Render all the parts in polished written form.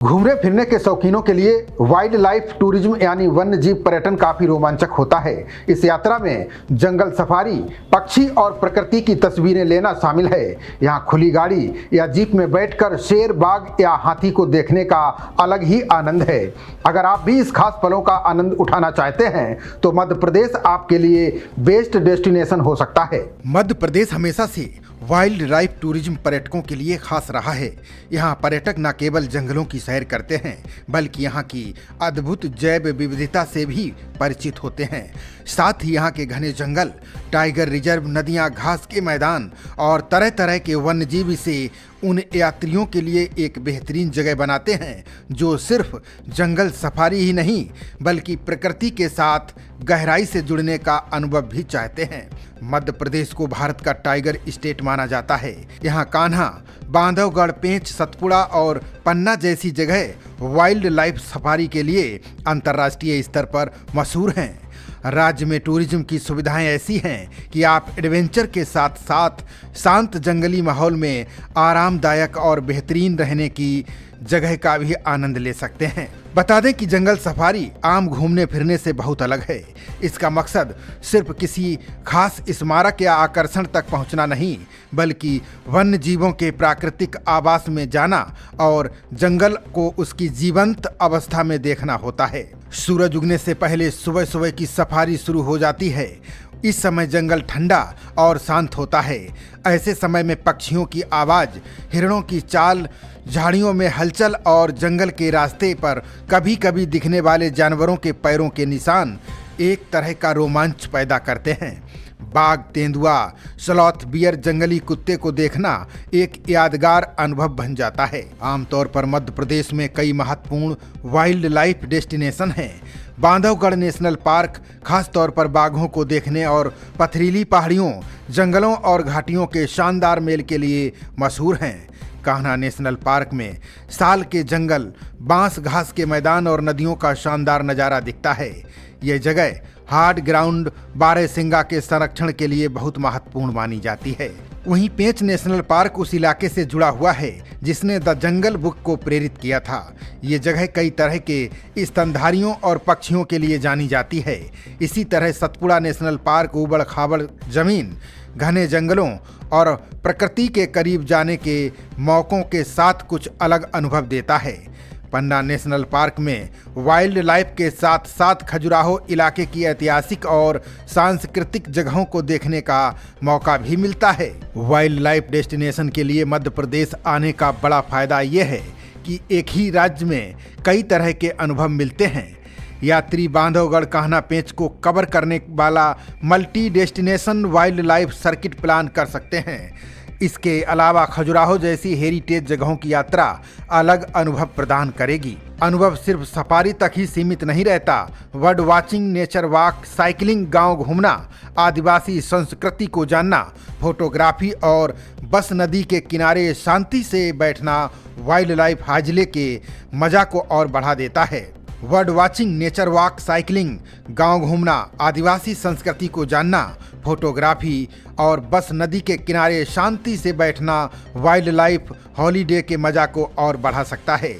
घूमने फिरने के शौकीनों के लिए वाइल्ड लाइफ टूरिज्म यानी वन्य जीव पर्यटन काफी रोमांचक होता है। इस यात्रा में जंगल सफारी, पक्षी और प्रकृति की तस्वीरें लेना शामिल है। यहाँ खुली गाड़ी या जीप में बैठकर शेर, बाघ या हाथी को देखने का अलग ही आनंद है। अगर आप भी इस खास पलों का आनंद उठाना चाहते हैं तो मध्य प्रदेश आपके लिए बेस्ट डेस्टिनेशन हो सकता है। मध्य प्रदेश हमेशा से वाइल्ड लाइफ टूरिज्म पर्यटकों के लिए खास रहा है। यहाँ पर्यटक न केवल जंगलों की सैर करते हैं बल्कि यहाँ की अद्भुत जैव विविधता से भी परिचित होते हैं। साथ ही यहाँ के घने जंगल, टाइगर रिजर्व, नदियाँ, घास के मैदान और तरह तरह के वन्यजीव से उन यात्रियों के लिए एक बेहतरीन जगह बनाते हैं जो सिर्फ जंगल सफारी ही नहीं बल्कि प्रकृति के साथ गहराई से जुड़ने का अनुभव भी चाहते हैं। मध्य प्रदेश को भारत का टाइगर स्टेट माना जाता है। यहाँ कान्हा, बांधवगढ़, पेंच, सतपुड़ा और पन्ना जैसी जगह वाइल्ड लाइफ सफारी के लिए अंतर्राष्ट्रीय स्तर पर मशहूर हैं। राज्य में टूरिज्म की सुविधाएं ऐसी हैं कि आप एडवेंचर के साथ साथ शांत जंगली माहौल में आरामदायक और बेहतरीन रहने की जगह का भी आनंद ले सकते हैं। बता दें कि जंगल सफारी आम घूमने फिरने से बहुत अलग है। इसका मकसद सिर्फ किसी खास स्मारक या आकर्षण तक पहुंचना नहीं बल्कि वन्य जीवों के प्राकृतिक आवास में जाना और जंगल को उसकी जीवंत अवस्था में देखना होता है। सूरज उगने से पहले सुबह सुबह की सफारी शुरू हो जाती है। इस समय जंगल ठंडा और शांत होता है। ऐसे समय में पक्षियों की आवाज़, हिरणों की चाल, झाड़ियों में हलचल और जंगल के रास्ते पर कभी कभी दिखने वाले जानवरों के पैरों के निशान एक तरह का रोमांच पैदा करते हैं। बाघ, तेंदुआ, स्लॉथ, बियर, जंगली कुत्ते को देखना एक यादगार अनुभव बन जाता है। आमतौर पर मध्य प्रदेश में कई महत्वपूर्ण वाइल्ड लाइफ डेस्टिनेशन हैं। बांधवगढ़ नेशनल पार्क खास तौर पर बाघों को देखने और पथरीली पहाड़ियों, जंगलों और घाटियों के शानदार मेल के लिए मशहूर हैं। कान्हा नेशनल पार्क में साल के जंगल, बांस, घास के मैदान और नदियों का शानदार नज़ारा दिखता है। यह जगह हार्ड ग्राउंड बारहसिंगा के संरक्षण के लिए बहुत महत्वपूर्ण मानी जाती है। वहीं पेंच नेशनल पार्क उस इलाके से जुड़ा हुआ है जिसने द जंगल बुक को प्रेरित किया था। ये जगह कई तरह के स्तनधारियों और पक्षियों के लिए जानी जाती है। इसी तरह सतपुड़ा नेशनल पार्क ऊबड़ खाबड़ जमीन, घने जंगलों और प्रकृति के करीब जाने के मौकों के साथ कुछ अलग अनुभव देता है। पन्ना नेशनल पार्क में वाइल्ड लाइफ के साथ साथ खजुराहो इलाके की ऐतिहासिक और सांस्कृतिक जगहों को देखने का मौका भी मिलता है। वाइल्ड लाइफ डेस्टिनेशन के लिए मध्य प्रदेश आने का बड़ा फायदा ये है कि एक ही राज्य में कई तरह के अनुभव मिलते हैं। यात्री बांधवगढ़, कान्हा, पेंच को कवर करने वाला multi destination wild life circuit plan कर सकते हैं। इसके अलावा खजुराहो जैसी हेरिटेज जगहों की यात्रा अलग अनुभव प्रदान करेगी। अनुभव सिर्फ सफारी तक ही सीमित नहीं रहता। Bird watching, nature walk, cycling, गांव घूमना, आदिवासी संस्कृति को जानना, फोटोग्राफी और बस नदी के किनारे शांति से बैठना वाइल्ड लाइफ हाजले के मजा को और बढ़ा देता है। Bird watching, nature walk, cycling, गांव घूमना, आदिवासी संस्कृति को जानना, फोटोग्राफी और बस नदी के किनारे शांति से बैठना वाइल्ड लाइफ हॉलीडे के मज़ा को और बढ़ा सकता है।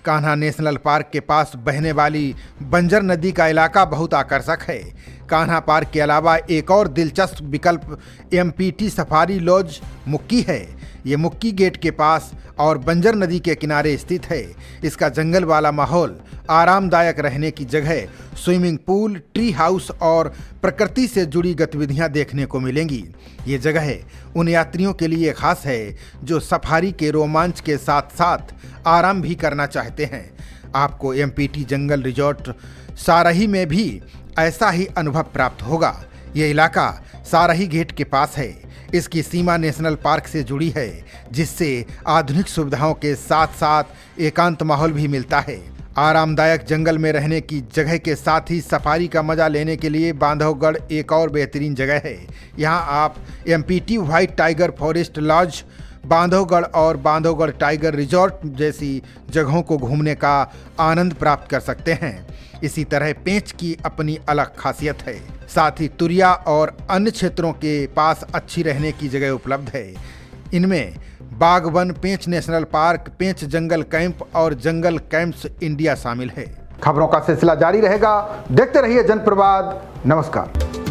कान्हा नेशनल पार्क के पास बहने वाली बंजर नदी का इलाका बहुत आकर्षक है। कान्हा पार्क के अलावा एक और दिलचस्प विकल्प एमपीटी सफारी लॉज मुक्की है। ये मुक्की गेट के पास और बंजर नदी के किनारे स्थित है। इसका जंगल वाला माहौल, आरामदायक रहने की जगह, स्विमिंग पूल, ट्री हाउस और प्रकृति से जुड़ी गतिविधियां देखने को मिलेंगी। ये जगह उन यात्रियों के लिए खास है जो सफारी के रोमांच के साथ साथ आराम भी करना चाहते हैं। आपको एमपीटी जंगल रिजॉर्ट सारही में भी ऐसा ही अनुभव प्राप्त होगा। ये इलाका सारही गेट के पास है। इसकी सीमा नेशनल पार्क से जुड़ी है जिससे आधुनिक सुविधाओं के साथ साथ एकांत माहौल भी मिलता है। आरामदायक जंगल में रहने की जगह के साथ ही सफारी का मजा लेने के लिए बांधवगढ़ एक और बेहतरीन जगह है। यहाँ आप MPT white tiger forest lodge, Bandhavgarh और बांधवगढ़ टाइगर रिजॉर्ट जैसी जगहों को घूमने का आनंद प्राप्त कर सकते हैं। इसी तरह पेंच की अपनी अलग खासियत है। साथ ही तुरिया और अन्य क्षेत्रों के पास अच्छी रहने की जगह उपलब्ध है। इनमें बागवन, पेंच नेशनल पार्क, पेंच जंगल कैंप और जंगल कैंप्स इंडिया शामिल है। खबरों का सिलसिला जारी रहेगा, देखते रहिए जनप्रवाद। नमस्कार।